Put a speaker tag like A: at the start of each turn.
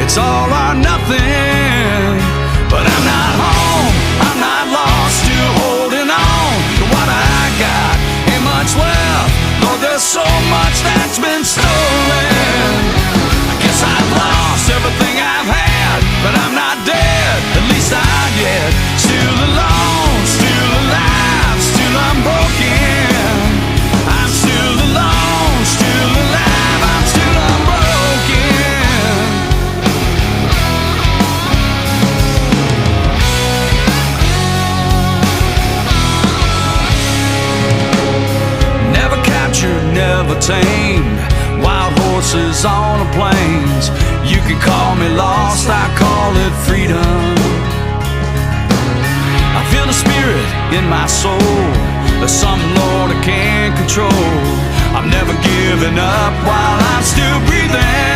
A: it's all or nothing. But I'm not home, I'm not lost, still holding on to what I got. Ain't much left, Lord, there's so much that's been stolen. I guess I've lost everything I've had, but I'm not dead, at least not yet. Still alone, still alive, still unbroken. I'm still alone, still alive, I'm still unbroken. Never captured, never tamed, wild horses on the plains. You can call me lost, I call it freedom. I feel the spirit in my soul, there's something, Lord, I can't control. I'm never giving up while I'm still breathing.